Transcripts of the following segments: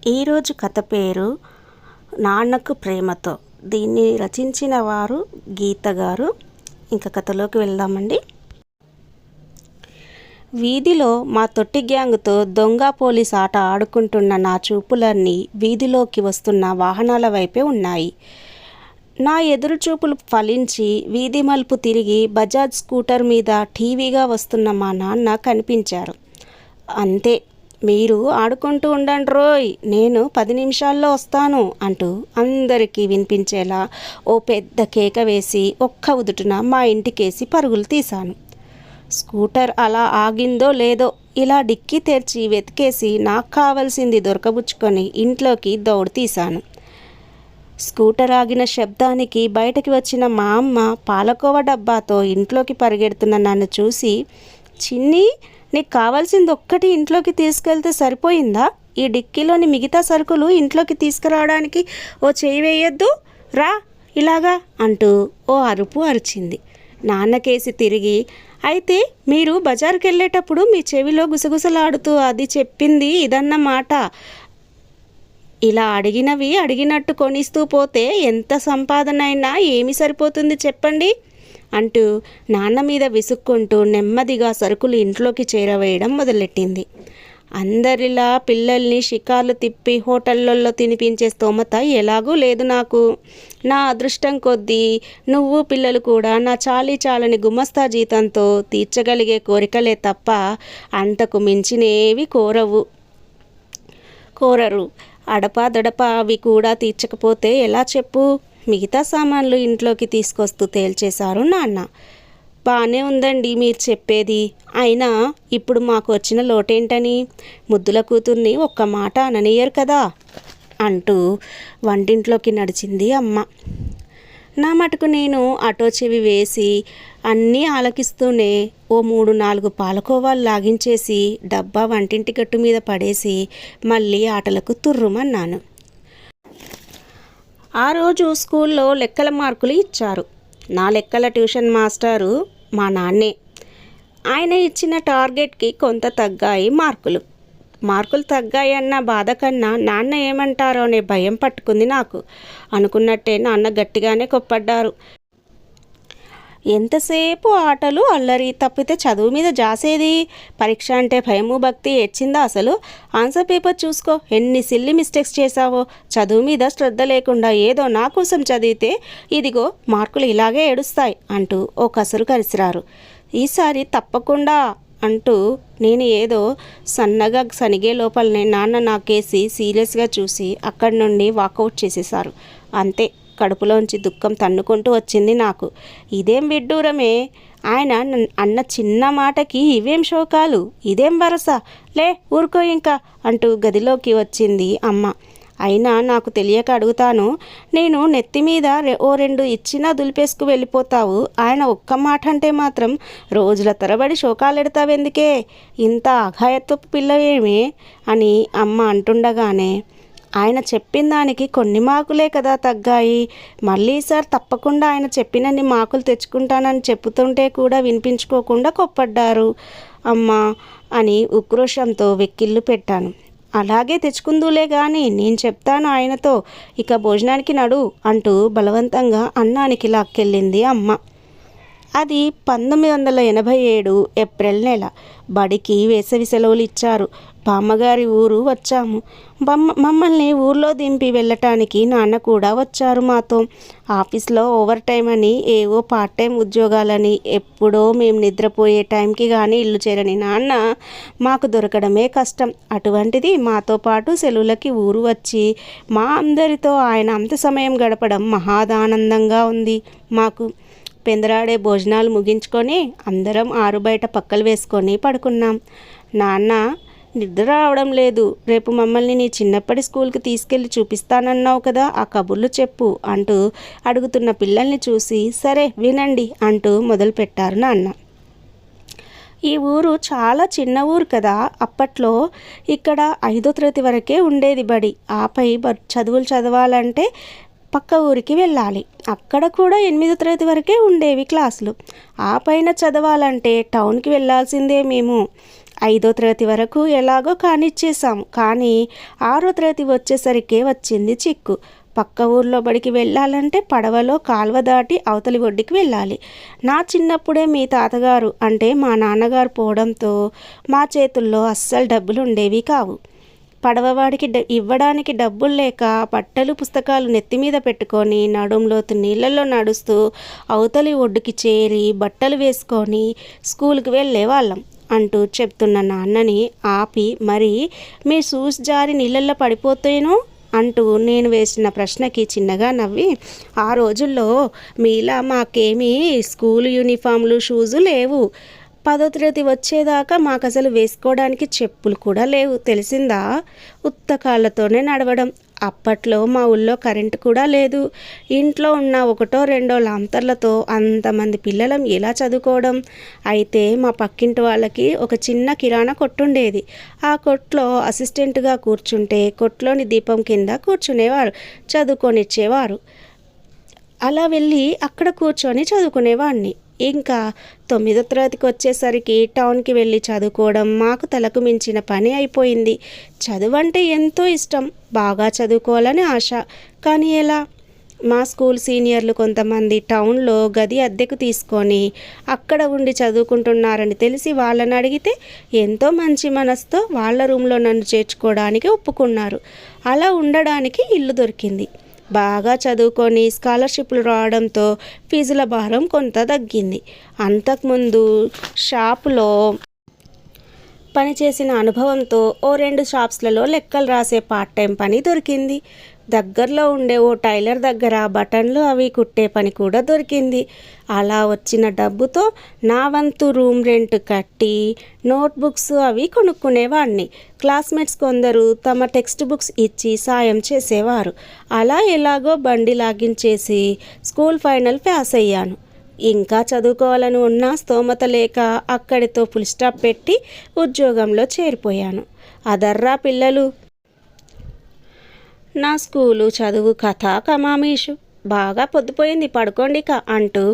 ఈరోజు కథ పేరు నాన్నకు ప్రేమతో. దీన్ని రచించిన వారు గీత గారు. ఇంకా కథలోకి వెళ్దామండి. వీధిలో మా తొట్టి గ్యాంగ్తో దొంగ పోలీస్ ఆట ఆడుకుంటున్న నా చూపులన్నీ వీధిలోకి వస్తున్న వాహనాల వైపే ఉన్నాయి. నా ఎదురు చూపులు ఫలించి వీధి మలుపు తిరిగి బజాజ్ స్కూటర్ మీద టీవీగా వస్తున్న మా నాన్న కనిపించారు. అంతే, మీరు ఆడుకుంటూ ఉండండి రోయ్, నేను 10 నిమిషాల్లో వస్తాను అంటూ అందరికీ వినిపించేలా ఓ పెద్ద కేక వేసి ఒక్క ఉదుటున మా ఇంటికేసి పరుగులు తీశాను. స్కూటర్ అలా ఆగిందో లేదో ఇలా డిక్కీ తెరిచి వెతికేసి నాకు కావలసింది దొరకబుచ్చుకొని ఇంట్లోకి దౌడు తీశాను. స్కూటర్ ఆగిన శబ్దానికి బయటకి వచ్చిన మా అమ్మ పాలకోవ డబ్బాతో ఇంట్లోకి పరిగెడుతున్న నన్ను చూసి, చిన్ని, నీకు కావాల్సింది ఒక్కటి ఇంట్లోకి తీసుకెళ్తే సరిపోయిందా? ఈ డిక్కీలోని మిగతా సరుకులు ఇంట్లోకి తీసుకురావడానికి ఓ చేయి వేయొద్దు, రా ఇలాగా అంటూ ఓ అరుపు అరిచింది. నాన్నకేసి తిరిగి, అయితే మీరు బజార్కి వెళ్ళేటప్పుడు మీ చెవిలో గుసగుసలాడుతూ అది చెప్పింది ఇదన్నమాట. ఇలా అడిగినవి అడిగినట్టు కొనిస్తూ పోతే ఎంత సంపాదన అయినా ఏమి సరిపోతుంది చెప్పండి అంటూ నాన్న మీద విసుక్కుంటూ నెమ్మదిగా సరుకులు ఇంట్లోకి చేరవేయడం మొదలెట్టింది. అందరిలా పిల్లల్ని షికార్లు తిప్పి హోటళ్ళల్లో తినిపించే స్తోమత ఎలాగూ లేదు నాకు. నా అదృష్టం కొద్దీ నువ్వు పిల్లలు కూడా నా చాలని గుమస్తా జీతంతో తీర్చగలిగే కోరికలే తప్ప అంతకు మించినేవి కోరరు. అడపా అవి కూడా తీర్చకపోతే ఎలా చెప్పు? మిగతా సామాన్లు ఇంట్లోకి తీసుకొస్తూ తేల్చేశారు నాన్న. బాగానే ఉందండి మీరు చెప్పేది, అయినా ఇప్పుడు మాకు వచ్చిన లోటేంటని? ముద్దుల కూతుర్ని ఒక్క మాట అననీయరు కదా అంటూ వంటింట్లోకి నడిచింది అమ్మ. నా మటుకు నేను అటో చెవి వేసి అన్నీ ఆలకిస్తూనే ఓ 3-4 పాలకోవాలు లాగించేసి డబ్బా వంటింటి గట్టు మీద పడేసి మళ్ళీ ఆటలకు తుర్రుమన్నాను. ఆ రోజు స్కూల్లో లెక్కల మార్కులు ఇచ్చారు. నా లెక్కల ట్యూషన్ మాస్టారు మా నాన్నే. ఆయన ఇచ్చిన టార్గెట్కి కొంత తగ్గాయి మార్కులు తగ్గాయి అన్న బాధ కన్నా నాన్న ఏమంటారో అనే భయం పట్టుకుంది నాకు. అనుకున్నట్టే నాన్న గట్టిగానే కొప్పడ్డారు. ఎంతసేపు ఆటలు అల్లరి తప్పితే చదువు మీద జాసేది? పరీక్ష అంటే భయము భక్తి ఏడ్చిందా అసలు? ఆన్సర్ పేపర్ చూసుకో, ఎన్ని సిల్లీ మిస్టేక్స్ చేశావో. చదువు మీద శ్రద్ధ లేకుండా ఏదో నా కోసం చదివితే ఇదిగో మార్కులు ఇలాగే ఏడుస్తాయి అంటూ ఓ కసురు కరిసిరారు. ఈసారి తప్పకుండా అంటూ నేను ఏదో సన్నగా సనిగే లోపలనే నాన్న నాకేసి సీరియస్గా చూసి అక్కడి నుండి వాకౌట్ చేసేశారు. అంతే, కడుపులోంచి దుఃఖం తన్నుకుంటూ వచ్చింది నాకు. ఇదేం విడ్డూరమే, ఆయన అన్న చిన్న మాటకి ఇవేం శోకాలు, ఇదేం వరస, లే ఊరుకో ఇంకా అంటూ గదిలోకి వచ్చింది అమ్మ. అయినా నాకు తెలియక అడుగుతాను, నేను నెత్తి మీద ఓ 2 ఇచ్చినా దులిపేసుకు వెళ్ళిపోతావు, ఆయన ఒక్క మాట అంటే మాత్రం రోజుల తరబడి శోకాలెడతావెందుకే? ఇంత అఘాయత్వపు పిల్లవేమే అని అమ్మ అంటుండగానే, ఆయన చెప్పిన దానికి కొన్ని మార్కులే కదా తగ్గాయి, మళ్ళీ సార్ తప్పకుండా ఆయన చెప్పినన్ని మార్కులు తెచ్చుకుంటానని చెప్పుతుంటే కూడా వినిపించుకోకుండా కొప్పడ్డారు అమ్మా అని ఉక్రోషంతో వెక్కిళ్ళు పెట్టాను. అలాగే తెచ్చుకుందులే కానీ నేను చెప్తాను ఆయనతో, ఇక భోజనానికి నడు అంటూ బలవంతంగా అన్నానికి లాక్కెళ్ళింది అమ్మ. అది 1987 ఏప్రిల్ నెల. బడికి వేసవి సెలవులు ఇచ్చారు. బామ్మగారి ఊరు వచ్చాము. మమ్మల్ని ఊర్లో దింపి వెళ్ళటానికి నాన్న కూడా వచ్చారు మాతో. ఆఫీస్లో ఓవర్ టైం అని ఏవో పార్ట్ టైం ఉద్యోగాలని ఎప్పుడో మేము నిద్రపోయే టైంకి కానీ ఇల్లు చేరని నాన్న మాకు దొరకడమే కష్టం. అటువంటిది మాతో పాటు సెలవులకి ఊరు వచ్చి మా అందరితో ఆయన అంత సమయం గడపడం మహాదానందంగా ఉంది మాకు. పెందరాడే భోజనాలు ముగించుకొని అందరం ఆరు బయట పక్కలు వేసుకొని పడుకున్నాం. నాన్న, నిద్ర రావడం లేదు, రేపు మమ్మల్ని నీ చిన్నప్పటి స్కూల్కి తీసుకెళ్ళి చూపిస్తానన్నావు కదా, ఆ కబుర్లు చెప్పు అంటూ అడుగుతున్న పిల్లల్ని చూసి, సరే వినండి అంటూ మొదలుపెట్టారు నాన్న. ఈ ఊరు చాలా చిన్న ఊరు కదా. అప్పట్లో ఇక్కడ 5వ తరగతి వరకే ఉండేది బడి. ఆపై చదువులు చదవాలంటే పక్క ఊరికి వెళ్ళాలి. అక్కడ కూడా 8వ తరగతి వరకే ఉండేవి క్లాసులు. ఆ పైన చదవాలంటే టౌన్కి వెళ్ళాల్సిందే మేము. 5వ తరగతి వరకు ఎలాగో కానిచ్చేసాము. కానీ 6వ తరగతి వచ్చేసరికే వచ్చింది చిక్కు. పక్క ఊర్లో బడికి వెళ్ళాలంటే పడవలో కాల్వ దాటి అవతలి ఒడ్డుకి వెళ్ళాలి. నా చిన్నప్పుడే మీ తాతగారు అంటే మా నాన్నగారు పోవడంతో మా చేతుల్లో అస్సలు డబ్బులు ఉండేవి కావు. పడవవాడికి ఇవ్వడానికి డబ్బులు లేక బట్టలు పుస్తకాలు నెత్తిమీద పెట్టుకొని నడుంలోతు నీళ్ళల్లో నడుస్తూ అవతలి ఒడ్డుకి చేరి బట్టలు వేసుకొని స్కూల్కి వెళ్ళేవాళ్ళం అంటూ చెప్తున్న నాన్నని ఆపి, మరి మీ షూస్ జారి నీళ్ళల్లో పడిపోతేనో అంటూ నేను వేసిన ప్రశ్నకి చిన్నగా నవ్వి, ఆ రోజుల్లో మీలా మాకేమీ స్కూల్ యూనిఫామ్లు షూజు లేవు. 10వ తరగతి వచ్చేదాకా మాకు అసలు వేసుకోవడానికి చెప్పులు కూడా లేవు తెలిసిందా. ఉత్త కాళ్ళతోనే నడవడం. అప్పట్లో మా ఊళ్ళో కరెంటు కూడా లేదు. ఇంట్లో ఉన్న 1 2 లాంతర్లతో అంతమంది పిల్లలం ఎలా చదువుకోవడం. అయితే మా పక్కింటి వాళ్ళకి ఒక చిన్న కిరాణా కొట్టుండేది. ఆ కొట్లో అసిస్టెంట్గా కూర్చుంటే కొట్లోని దీపం కింద కూర్చునేవారు, చదువుకొనిచ్చేవారు. అలా వెళ్ళి అక్కడ కూర్చొని చదువుకునేవాడిని. ఇంకా 9వ తరగతికి వచ్చేసరికి టౌన్కి వెళ్ళి చదువుకోవడం మాకు తలకు మించిన పని అయిపోయింది. చదువు అంటే ఎంతో ఇష్టం, బాగా చదువుకోవాలని ఆశ. కానీ ఎలా? మా స్కూల్ సీనియర్లు కొంతమంది టౌన్లో గది అద్దెకు తీసుకొని అక్కడ ఉండి చదువుకుంటున్నారని తెలిసి వాళ్ళని అడిగితే ఎంతో మంచి మనసుతో వాళ్ళ రూమ్లో నన్ను చేర్చుకోవడానికి ఒప్పుకున్నారు. అలా ఉండడానికి ఇల్లు దొరికింది. బాగా చదువుకొని స్కాలర్షిప్లు రావడంతో ఫీజుల భారం కొంత తగ్గింది. అంతకుముందు షాపులో పనిచేసిన అనుభవంతో ఓ 2 షాప్స్లలో లెక్కలు రాసే పార్ట్ టైం పని దొరికింది. దగ్గరలో ఉండే ఓ టైలర్ దగ్గర బటన్లు అవి కుట్టే పని కూడా దొరికింది. అలా వచ్చిన డబ్బుతో నా వంతు రూమ్ రెంట్ కట్టి నోట్బుక్స్ అవి కొనుక్కునేవాడిని. క్లాస్మేట్స్ కొందరు తమ టెక్స్ట్ బుక్స్ ఇచ్చి సాయం చేసేవారు. అలా ఎలాగో బండి లాగించేసి స్కూల్ ఫైనల్ పాస్ అయ్యాను. ఇంకా చదువుకోవాలని ఉన్న స్తోమత లేక అక్కడితో ఫుల్ స్టాప్ పెట్టి ఉద్యోగంలో చేరిపోయాను. అదర్రా పిల్లలు, నా స్కూలు చదువు కథ కమామీషు. బాగా పొద్దుపోయింది, పడుకోండిక అంటూ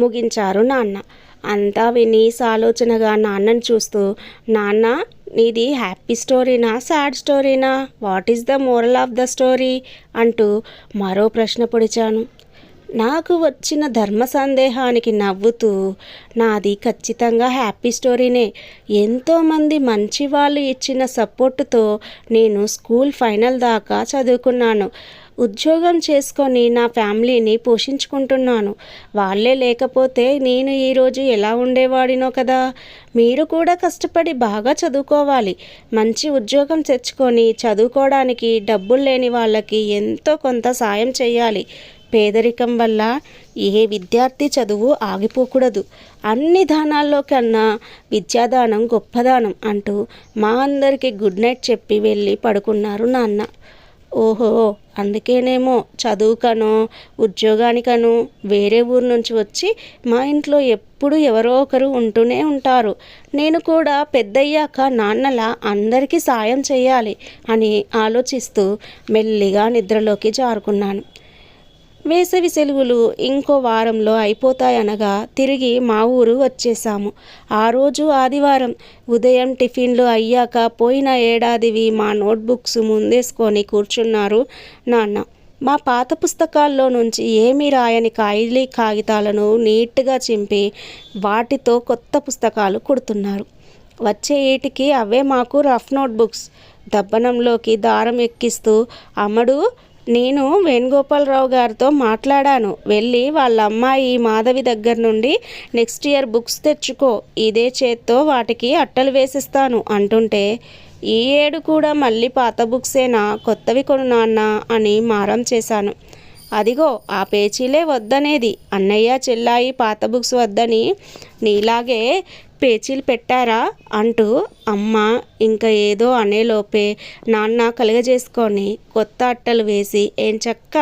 ముగించారు నాన్న. అంతా విని సాలోచనగా నాన్నని చూస్తూ, నాన్న నీది హ్యాపీ స్టోరీనా సాడ్ స్టోరీనా, what is the moral of the story అంటూ మరో ప్రశ్న పొడిచాను. నాకు వచ్చిన ధర్మ సందేహానికి నవ్వుతూ, నాది ఖచ్చితంగా హ్యాపీ స్టోరీనే. ఎంతోమంది మంచి వాళ్ళు ఇచ్చిన సపోర్టుతో నేను స్కూల్ ఫైనల్ దాకా చదువుకున్నాను. ఉద్యోగం చేసుకొని నా ఫ్యామిలీని పోషించుకుంటున్నాను. వాళ్ళే లేకపోతే నేను ఈరోజు ఎలా ఉండేవాడినో కదా. మీరు కూడా కష్టపడి బాగా చదువుకోవాలి. మంచి ఉద్యోగం తెచ్చుకొని చదువుకోవడానికి డబ్బులు లేని వాళ్ళకి ఎంతో కొంత సాయం చేయాలి. పేదరికం వల్ల ఏ విద్యార్థి చదువు ఆగిపోకూడదు. అన్ని దానాల్లో కన్నా విద్యాదానం గొప్పదానం అంటూ మా అందరికీ గుడ్ నైట్ చెప్పి వెళ్ళి పడుకున్నారు నాన్న. ఓహో, అందుకేనేమో చదువుకనో ఉద్యోగానికనో వేరే ఊరు నుంచి వచ్చి మా ఇంట్లో ఎప్పుడు ఎవరో ఒకరు ఉంటూనే ఉంటారు. నేను కూడా పెద్దయ్యాక నాన్నలా అందరికీ సాయం చేయాలి అని ఆలోచిస్తూ మెల్లిగా నిద్రలోకి జారుకున్నాను. వేసవి సెలవులు ఇంకో వారంలో అయిపోతాయనగా తిరిగి మా ఊరు వచ్చేసాము. ఆ రోజు ఆదివారం. ఉదయం టిఫిన్లు అయ్యాక పోయిన ఏడాదివి మా నోట్బుక్స్ ముందేసుకొని కూర్చున్నారు నాన్న. మా పాత పుస్తకాల్లో నుంచి ఏమీ రాయని ఖాళీ కాగితాలను నీట్గా చింపి వాటితో కొత్త పుస్తకాలు కుడుతున్నారు. వచ్చే ఏటికి అవే మాకు రఫ్ నోట్బుక్స్. దబ్బనంలోకి దారం ఎక్కిస్తూ, అమ్మడు, నేను వేణుగోపాలరావు గారితో మాట్లాడాను. వెళ్ళి వాళ్ళ అమ్మాయి మాధవి దగ్గర నుండి నెక్స్ట్ ఇయర్ బుక్స్ తెచ్చుకో, ఇదే చేత్తో వాటికి అట్టలు వేసిస్తాను అంటుంటే, ఈ ఏడు కూడా మళ్ళీ పాత బుక్సేనా, కొత్తవి కొను నాన్న అని మారం చేశాను. అదిగో ఆ పేచీలే వద్దనేది. అన్నయ్య చెల్లాయి పాత బుక్స్ వద్దని నీలాగే పేచీలు పెట్టారా అంటూ అమ్మ ఇంకా ఏదో అనేలోపే నాన్న కలుగజేసుకొని కొత్త అట్టలు వేసి, ఏం చక్క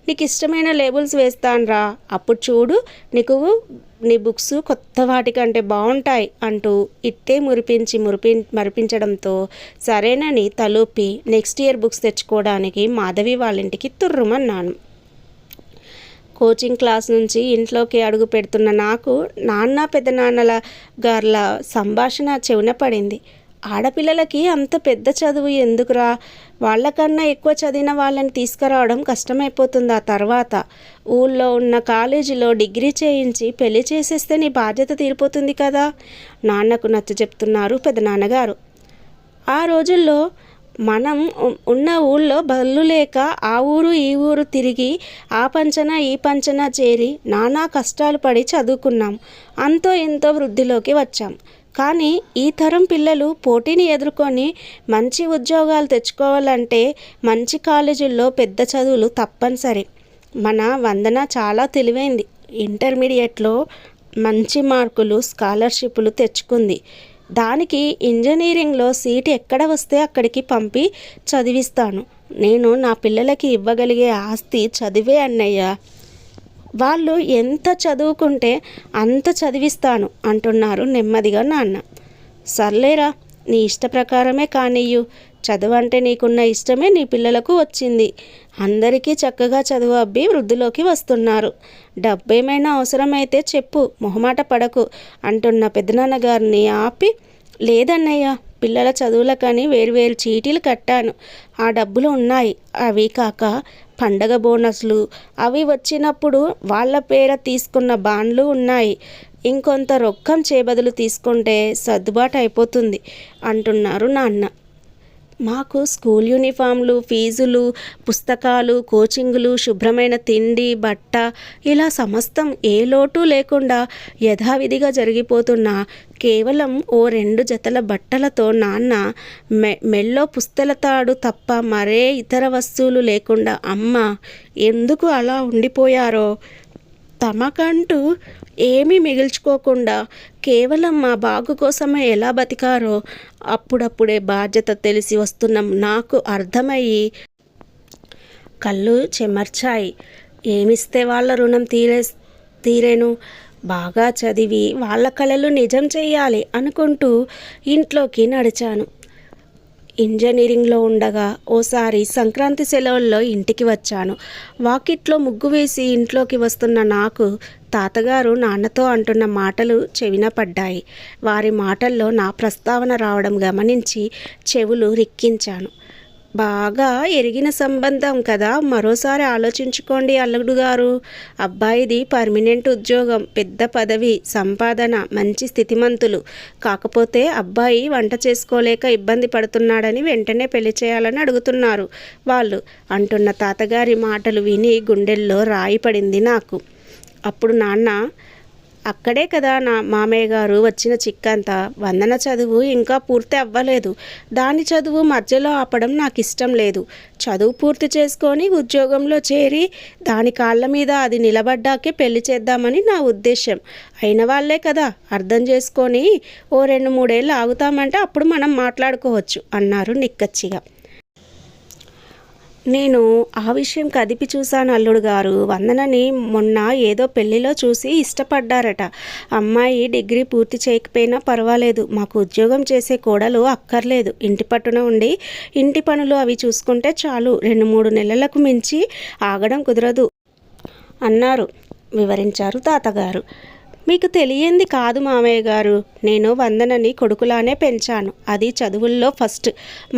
నీకు ఇష్టమైన లేబుల్స్ వేస్తాన్రా, అప్పుడు చూడు నీకు నీ బుక్స్ కొత్త వాటికంటే బాగుంటాయి అంటూ ఇట్టే మరిపించడంతో సరేనని తలూపి నెక్స్ట్ ఇయర్ బుక్స్ తెచ్చుకోవడానికి మాధవి వాళ్ళ ఇంటికి తుర్రుమన్నాను. కోచింగ్ క్లాస్ నుంచి ఇంట్లోకి అడుగు పెడుతున్న నాకు నాన్న పెద్దనాన్నల గార్ల సంభాషణ చెవిన పడింది. ఆడపిల్లలకి అంత పెద్ద చదువు ఎందుకురా, వాళ్ళకన్నా ఎక్కువ చదివిన వాళ్ళని తీసుకురావడం కష్టమైపోతుంది. ఆ తర్వాత ఊళ్ళో ఉన్న కాలేజీలో డిగ్రీ చేయించి పెళ్లి చేసేస్తే నీ బాధ్యత తీరిపోతుంది కదా. నాన్నకు నచ్చ చెప్తున్నారు పెదనాన్నగారు. ఆ రోజుల్లో మనం ఉన్న ఊళ్ళో బళ్ళు లేక ఆ ఊరు ఈ ఊరు తిరిగి ఆ పంచన ఈ పంచన చేరి నానా కష్టాలు పడి చదువుకున్నాం. అంతో ఎంతో వృద్ధిలోకి వచ్చాం. కానీ ఈ తరం పిల్లలు పోటీని ఎదుర్కొని మంచి ఉద్యోగాలు తెచ్చుకోవాలంటే మంచి కాలేజీల్లో పెద్ద చదువులు తప్పనిసరి. మన వందన చాలా తెలివైంది. ఇంటర్మీడియట్లో మంచి మార్కులు స్కాలర్షిప్లు తెచ్చుకుంది. దానికి ఇంజనీరింగ్లో సీటు ఎక్కడ వస్తే అక్కడికి పంపి చదివిస్తాను. నేను నా పిల్లలకి ఇవ్వగలిగే ఆస్తి చదివే అన్నయ్య. వాళ్ళు ఎంత చదువుకుంటే అంత చదివిస్తాను అంటున్నారు నెమ్మదిగా నాన్న. సర్లేరా, నీ ఇష్ట ప్రకారమే కానియ్యు. చదువు అంటే నీకున్న ఇష్టమే నీ పిల్లలకు వచ్చింది. అందరికీ చక్కగా చదువు అబ్బి వృద్ధిలోకి వస్తున్నారు. డబ్బేమైనా అవసరమైతే చెప్పు, మొహమాట పడకు అంటున్న పెద్దనాన్నగారిని ఆపి, లేదన్నయ్య, పిల్లల చదువులకని వేరువేరు చీటీలు కట్టాను. ఆ డబ్బులు ఉన్నాయి. అవి కాక పండగ బోనస్లు అవి వచ్చినప్పుడు వాళ్ళ పేర తీసుకున్న బాండ్లు ఉన్నాయి. ఇంకొంత రొక్కం చేబదులు తీసుకుంటే సర్దుబాటు అయిపోతుంది అంటున్నారు నాన్న. మాకు స్కూల్ యూనిఫామ్లు, ఫీజులు, పుస్తకాలు, కోచింగులు, శుభ్రమైన తిండి, బట్ట ఇలా సమస్తం ఏ లోటు లేకుండా యథావిధిగా జరిగిపోతున్నా కేవలం ఓ 2 జతల బట్టలతో నాన్న మెళ్ళో పుస్తల తాడు తప్ప మరే ఇతర వస్తువులు లేకుండా అమ్మ ఎందుకు అలా ఉండిపోయారో, తమకంటూ ఏమీ మిగిల్చుకోకుండా కేవలం మా బాగు కోసమే ఎలా బతికారో అప్పుడప్పుడే బాధ్యత తెలిసి వస్తున్న నాకు అర్థమయ్యి కళ్ళు చెమర్చాయి. ఏమిస్తే వాళ్ళ రుణం తీరేను. బాగా చదివి వాళ్ళ కలలు నిజం చెయ్యాలి అనుకుంటూ ఇంట్లోకి నడిచాను. ఇంజనీరింగ్లో ఉండగా ఓసారి సంక్రాంతి సెలవుల్లో ఇంటికి వచ్చాను. వాకిట్లో ముగ్గు వేసి ఇంట్లోకి వస్తున్న నాకు తాతగారు నాన్నతో అంటున్న మాటలు చెవిన పడ్డాయి. వారి మాటల్లో నా ప్రస్తావన రావడం గమనించి చెవులు రిక్కించాను. బాగా ఎరిగిన సంబంధం కదా, మరోసారి ఆలోచించుకోండి అల్లుడు గారు. అబ్బాయిది పర్మనెంట్ ఉద్యోగం, పెద్ద పదవి, సంపాదన, మంచి స్థితిమంతులు. కాకపోతే అబ్బాయి వంట చేసుకోలేక ఇబ్బంది పడుతున్నాడని వెంటనే పెళ్లి చేయాలని అడుగుతున్నారు వాళ్ళు అంటున్న తాతగారి మాటలు విని గుండెల్లో రాయి పడింది నాకు. అప్పుడు నాన్న, అక్కడే కదా నా మామయ్య గారు వచ్చిన చిక్కంతా. వందన చదువు ఇంకా పూర్తి అవ్వలేదు. దాని చదువు మధ్యలో ఆపడం నాకు ఇష్టం లేదు. చదువు పూర్తి చేసుకొని ఉద్యోగంలో చేరి దాని కాళ్ళ మీద అది నిలబడ్డాకే పెళ్లి చేద్దామని నా ఉద్దేశం. అయిన వాళ్ళే కదా, అర్థం చేసుకొని ఓ 2-3 ఏళ్ళు ఆగుతామంటే అప్పుడు మనం మాట్లాడుకోవచ్చు అన్నారు నిక్కచ్చిగా. నేను ఆ విషయం కదిపి చూశాను అల్లుడు గారు. వందనని మొన్న ఏదో పెళ్లిలో చూసి ఇష్టపడ్డారట. అమ్మాయి డిగ్రీ పూర్తి చేయకపోయినా పర్వాలేదు, మాకు ఉద్యోగం చేసే కోడలు అక్కర్లేదు. ఇంటి పట్టున ఉండి ఇంటి పనులు అవి చూసుకుంటే చాలు, 2-3 నెలలకు మించి ఆగడం కుదరదు అన్నారు, వివరించారు తాతగారు. మీకు తెలియంది కాదు మామయ్య గారు, నేను వందనని కొడుకులానే పెంచాను. అది చదువుల్లో ఫస్ట్,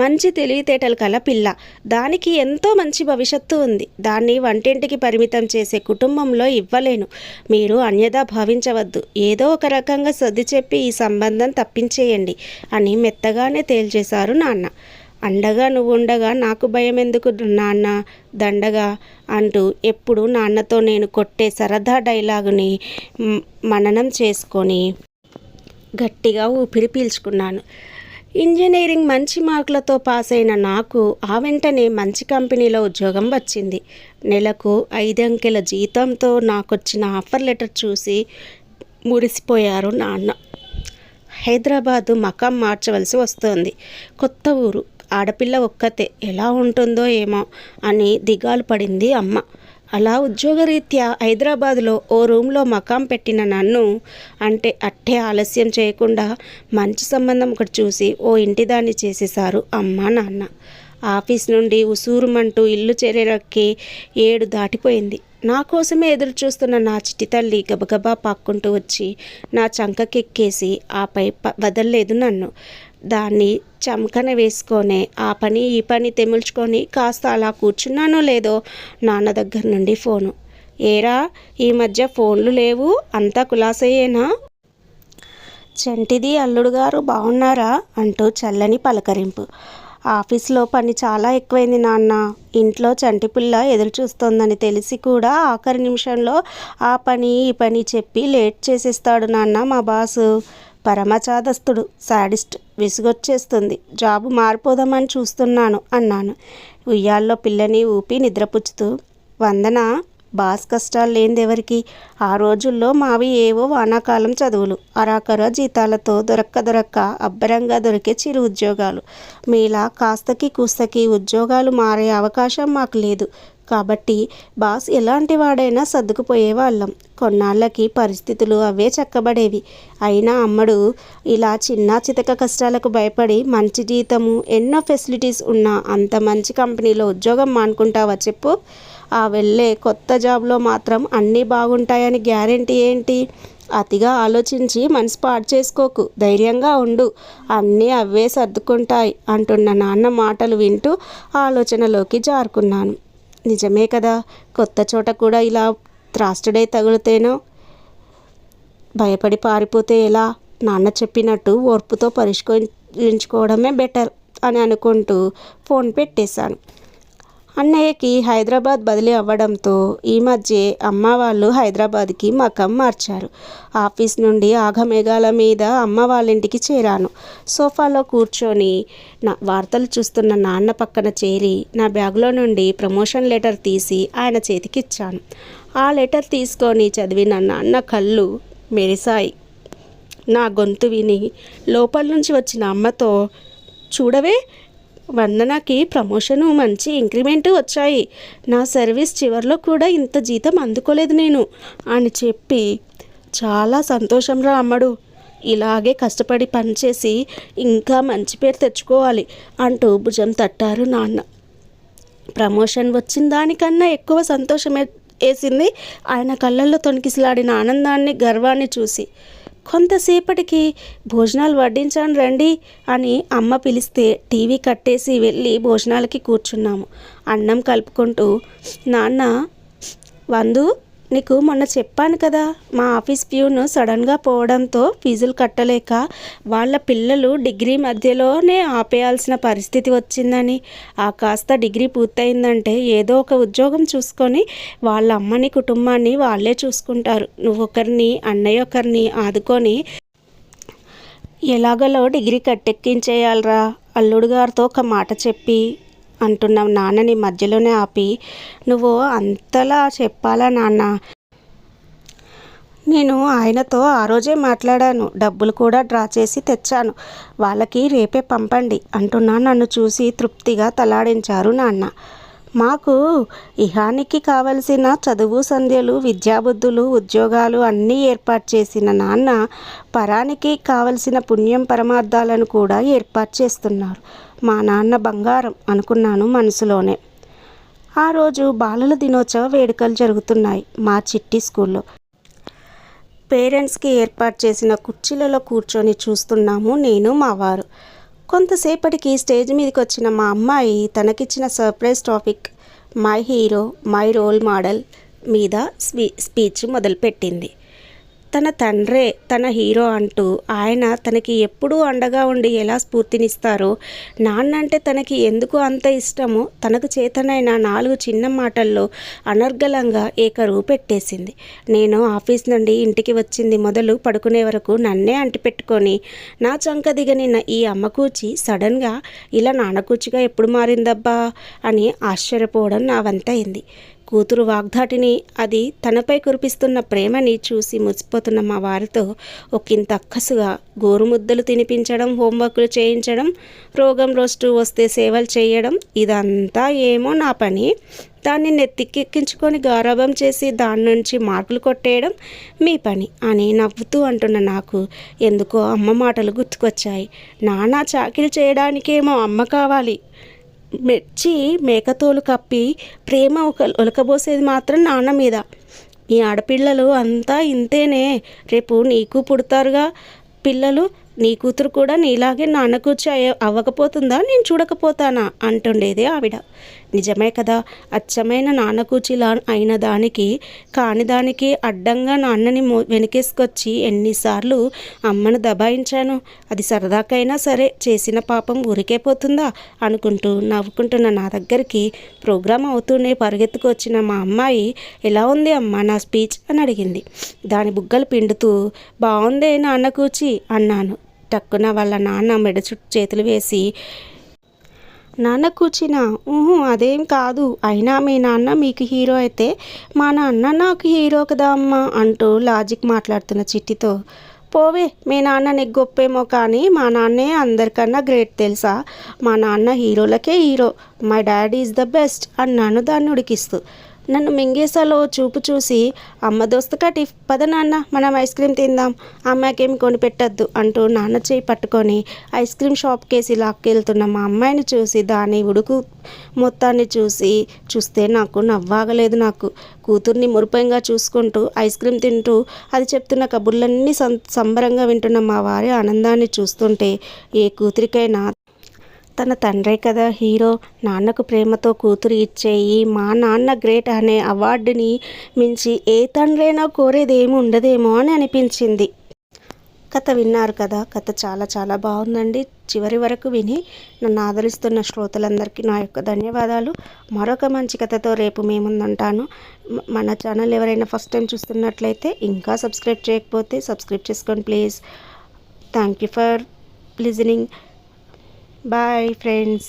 మంచి తెలివితేటలు కల పిల్ల. దానికి ఎంతో మంచి భవిష్యత్తు ఉంది. దాన్ని వంటింటికి పరిమితం చేసే కుటుంబంలో ఇవ్వలేను. మీరు అన్యదా భావించవద్దు. ఏదో ఒక రకంగా సర్ది చెప్పి ఈ సంబంధం తప్పించేయండి అని మెత్తగానే తేల్చేశారు నాన్న. అండగా నువ్వు ఉండగా నాకు భయం ఎందుకు నాన్న, దండగా అంటూ ఎప్పుడు నాన్నతో నేను కొట్టే సరదా డైలాగుని మననం చేసుకొని గట్టిగా ఊపిరి పీల్చుకున్నాను. ఇంజనీరింగ్ మంచి మార్కులతో పాస్ అయిన నాకు ఆ వెంటనే మంచి కంపెనీలో ఉద్యోగం వచ్చింది. నెలకు 5 అంకెల జీతంతో నాకొచ్చిన ఆఫర్ లెటర్ చూసి మురిసిపోయారు నాన్న. హైదరాబాదు మకాం మార్చవలసి వస్తోంది. కొత్త ఊరు, ఆడపిల్ల ఒక్కతే, ఎలా ఉంటుందో ఏమో అని దిగాలు పడింది అమ్మ. అలా ఉద్యోగరీత్యా హైదరాబాదులో ఓ రూమ్లో మకాం పెట్టిన నన్ను అట్టే ఆలస్యం చేయకుండా మంచి సంబంధం ఒకటి చూసి ఓ ఇంటిదాన్ని చేసేశారు అమ్మ నాన్న. ఆఫీస్ నుండి ఉసూరుమంటూ ఇల్లు చేరేరక్కి 7 దాటిపోయింది. నా కోసమే ఎదురు చూస్తున్న నా చిట్టి తల్లి గబగబా పాక్కుంటూ వచ్చి నా చంకకెక్కేసి ఆపై వదల్లేదు నన్ను. దాన్ని చమకన వేసుకొని ఆ పని ఈ పని తెముల్చుకొని కాస్త అలా కూర్చున్నానో లేదో నాన్న దగ్గర నుండి ఫోను. ఏరా, ఈ మధ్య ఫోన్లు లేవు, అంతా కులాసయ్యేనా? చంటిది అల్లుడు గారు బాగున్నారా అంటూ చల్లని పలకరింపు. ఆఫీస్లో పని చాలా ఎక్కువైంది నాన్న. ఇంట్లో చంటి పిల్ల ఎదురు చూస్తోందని తెలిసి కూడా ఆఖరి నిమిషంలో ఆ పని ఈ పని చెప్పి లేట్ చేసేస్తాడు నాన్న మా బాసు. పరమచాదస్తుడు, శాడిస్ట్. విసుగొచ్చేస్తుంది. జాబు మారిపోదామని చూస్తున్నాను అన్నాను ఉయ్యాల్లో పిల్లని ఊపి నిద్రపుచ్చుతూ. వందన, బాస్ కష్టాలు లేనిదెవరికి? ఆ రోజుల్లో మావి ఏవో వానాకాలం చదువులు, అరాకర జీతాలతో దొరక్క అబ్బరంగా దొరికే చిరు ఉద్యోగాలు. మీలా కాస్తకి కూస్తకి ఉద్యోగాలు మారే అవకాశం మాకు లేదు. కాబట్టి బాస్ ఎలాంటి వాడైనా సర్దుకుపోయేవాళ్ళం. కొన్నాళ్ళకి పరిస్థితులు అవే చక్కబడేవి. అయినా అమ్మడు ఇలా చిన్న చితక కష్టాలకు భయపడి మంచి జీతము, ఎన్నో ఫెసిలిటీస్ ఉన్న అంత మంచి కంపెనీలో ఉద్యోగం మానుకుంటావా చెప్పు? ఆ వెళ్ళే కొత్త జాబ్లో మాత్రం అన్నీ బాగుంటాయని గ్యారెంటీ ఏంటి? అతిగా ఆలోచించి మనసు పాడు చేసుకోకు, ధైర్యంగా ఉండు, అన్నీ అవే సర్దుకుంటాయి అంటున్న నాన్న మాటలు వింటూ ఆలోచనలోకి జారుకున్నాను. నిజమే కదా, కొత్త చోట కూడా ఇలా త్రాస్టడే తగులుతేనో? భయపడి పారిపోతే ఎలా? నాన్న చెప్పినట్టు ఓర్పుతో పరిష్కరించుకోవడమే బెటర్ అని అనుకుంటూ ఫోన్ పెట్టేశాను. అన్నయ్యకి హైదరాబాద్ బదిలీ అవ్వడంతో ఈ మధ్య అమ్మ వాళ్ళు హైదరాబాద్కి మకం మార్చారు. ఆఫీస్ నుండి ఆఘమేఘాల మీద అమ్మ వాళ్ళ ఇంటికి చేరాను. సోఫాలో కూర్చొని వార్తలు చూస్తున్న నాన్న పక్కన చేరి నా బ్యాగ్లో నుండి ప్రమోషన్ లెటర్ తీసి ఆయన చేతికిచ్చాను. ఆ లెటర్ తీసుకొని చదివిన నాన్న కళ్ళు మెరిసాయి. నా గొంతు విని లోపల నుంచి వచ్చిన అమ్మతో, చూడవే, వందనకి ప్రమోషను, మంచి ఇంక్రిమెంటు వచ్చాయి. నా సర్వీస్ చివరిలో కూడా ఇంత జీతం అందుకోలేదు నేను అని చెప్పి, చాలా సంతోషంరా అమ్మడు, ఇలాగే కష్టపడి పనిచేసి ఇంకా మంచి పేరు తెచ్చుకోవాలి అంటూ భుజం తట్టారు నాన్న. ప్రమోషన్ వచ్చిన దానికన్నా ఎక్కువ సంతోషం వేసింది ఆయన కళ్ళల్లో తొణికిసలాడిన ఆనందాన్ని, గర్వాన్ని చూసి. కొంతసేపటికి భోజనాలు వడ్డించాను రండి అని అమ్మ పిలిస్తే టీవీ కట్టేసి వెళ్ళి భోజనాలకి కూర్చున్నాము. అన్నం కలుపుకుంటూ, నాన్న, వందు, నీకు మొన్న చెప్పాను కదా, మా ఆఫీస్ ప్యూను సడన్గా పోవడంతో ఫీజులు కట్టలేక వాళ్ళ పిల్లలు డిగ్రీ మధ్యలోనే ఆపేయాల్సిన పరిస్థితి వచ్చిందని. ఆ కాస్త డిగ్రీ పూర్తయిందంటే ఏదో ఒక ఉద్యోగం చూసుకొని వాళ్ళ అమ్మని, కుటుంబాన్ని వాళ్ళే చూసుకుంటారు. నువ్వు ఒకరిని, అన్నయ్య ఒకరిని ఆదుకొని ఎలాగలో డిగ్రీ కట్టెక్కించేయాలరా అల్లుడు గారితో ఒక మాట చెప్పి అంటున్న నాన్నని మధ్యలోనే ఆపి, నువ్వు అంతలా చెప్పాలా నాన్న? నేను ఆయనతో ఆ రోజే మాట్లాడాను, డబ్బులు కూడా డ్రా చేసి తెచ్చాను, వాళ్ళకి రేపే పంపండి అంటున్నా నన్ను చూసి తృప్తిగా తలాడించారు నాన్న. మాకు ఇహానికి కావలసిన చదువు సంధ్యలు, విద్యాబుద్ధులు, ఉద్యోగాలు అన్నీ ఏర్పాటు చేసిన నాన్న పరానికి కావలసిన పుణ్యం పరమార్థాలను కూడా ఏర్పాటు చేస్తున్నారు. మా నాన్న బంగారం అనుకున్నాను మనసులోనే. ఆ రోజు బాలల దినోత్సవ వేడుకలు జరుగుతున్నాయి మా చిట్టి స్కూల్లో. పేరెంట్స్కి ఏర్పాటు చేసిన కుర్చీలలో కూర్చొని చూస్తున్నాము నేను, మా వారు. కొంతసేపటికి స్టేజ్ మీదకి వచ్చిన మా అమ్మాయి తనకిచ్చిన surprise topic my hero, my role model మీద స్పీచ్ మొదలుపెట్టింది. తన తండ్రే తన హీరో అంటూ ఆయన తనకి ఎప్పుడూ అండగా ఉండి ఎలా స్ఫూర్తినిస్తారో, నాన్న అంటే తనకి ఎందుకు అంత ఇష్టమో తనకు చేతనైన 4 చిన్న మాటల్లో అనర్గళంగా ఏకరువు పెట్టేసింది. నేను ఆఫీస్ నుండి ఇంటికి వచ్చింది మొదలు పడుకునే వరకు నన్నే అంటిపెట్టుకొని నా చంక దిగనిన ఈ అమ్మకూచి సడన్గా ఇలా నాన్నకూచిగా ఎప్పుడు మారిందబ్బా అని ఆశ్చర్యపోవడం నా వంతయింది. కూతురు వాగ్దాటిని, అది తనపై కురిపిస్తున్న ప్రేమని చూసి మురిసిపోతున్న మా వారితో ఒకంత అక్కసుగా గోరుముద్దలు తినిపించడం, హోంవర్క్లు చేయించడం, రోగం రోస్టు వస్తే సేవలు చేయడం, ఇదంతా ఏమో నా పని. దాన్ని నెత్తికెక్కించుకొని గారాబం చేసి దాని నుంచి మార్కులు కొట్టేయడం మీ పని అని నవ్వుతూ అంటున్న నాకు ఎందుకో అమ్మ మాటలు గుర్తుకొచ్చాయి. నాన్న చాకిరి చేయడానికేమో అమ్మ కావాలి, మెచ్చి మేకతోలు కప్పి ప్రేమ ఒలకబోసేది మాత్రం నాన్న మీద. మీ ఆడపిల్లలు అంతా ఇంతేనే, రేపు నీకు పుడతారుగా పిల్లలు, నీ కూతురు కూడా నీలాగే నాన్న కూర్చి అవ్వకపోతుందా, నేను చూడకపోతానా అంటుండేది ఆవిడ. నిజమే కదా, అచ్చమైన నాన్న కూచిలా అయిన దానికి కాని దానికి అడ్డంగా నాన్నని వెనకేసుకొచ్చి ఎన్నిసార్లు అమ్మను దబాయించాను. అది సరదాకైనా సరే చేసిన పాపం ఊరికే పోతుందా అనుకుంటూ నవ్వుకుంటున్న నా దగ్గరికి ప్రోగ్రాం అవుతూనే పరిగెత్తుకొచ్చిన మా అమ్మాయి, ఎలా ఉంది అమ్మ నా స్పీచ్ అని అడిగింది. దాని బుగ్గలు పిండుతూ, బాగుందే నాన్న కూచి అన్నాను. టక్కున వాళ్ళ నాన్న మెడ చుట్టూ చేతులు వేసి, నాన్న కూర్చున్నా, అదేం కాదు, అయినా మీ నాన్న మీకు హీరో అయితే మా నాన్న నాకు హీరో కదా అమ్మ అంటూ లాజిక్ మాట్లాడుతున్న చిట్టితో, పోవే మీ నాన్న నీకు గొప్పేమో కానీ మా నాన్నే అందరికన్నా గ్రేట్ తెలుసా, మా నాన్న హీరోలకే hero, my daddy is the best అన్నాను దాన్ని ఉడికిస్తూ. నన్ను మింగేసాలో చూపు చూసి, అమ్మ దోస్తు కటిఫ్ పద నాన్న మనం ఐస్ క్రీమ్ తిందాం, అమ్మాయికేమి కొనిపెట్టద్దు అంటూ నాన్న చేయి పట్టుకొని ఐస్ క్రీమ్ షాప్కేసి లాక్కెళ్తున్న మా అమ్మాయిని చూసి దాని ఉడుకు మొత్తాన్ని చూస్తే నాకు నవ్వాగలేదు. నాకు కూతుర్ని మురిపంగా చూసుకుంటూ ఐస్ క్రీమ్ తింటూ అది చెప్తున్న కబుర్లన్నీ సంబరంగా వింటున్న మా వారి ఆనందాన్ని చూస్తుంటే ఏ కూతురికైనా తన తండ్రే కదా హీరో, నాన్నకు ప్రేమతో కూతురు ఇచ్చేయి మా నాన్న గ్రేట్ అనే అవార్డుని మించి ఏ తండ్రైనా కోరేది ఏమి ఉండదేమో అని అనిపించింది. కథ విన్నారు కదా, కథ చాలా చాలా బాగుందండి. చివరి వరకు విని నన్ను ఆదరిస్తున్న శ్రోతలందరికీ నా యొక్క ధన్యవాదాలు. మరొక మంచి కథతో రేపు మీ ముందుంటాను. మన ఛానల్ ఎవరైనా ఫస్ట్ టైం చూస్తున్నట్లయితే ఇంకా సబ్స్క్రైబ్ చేయకపోతే సబ్స్క్రైబ్ చేసుకోండి please. Thank you for listening. Bye friends.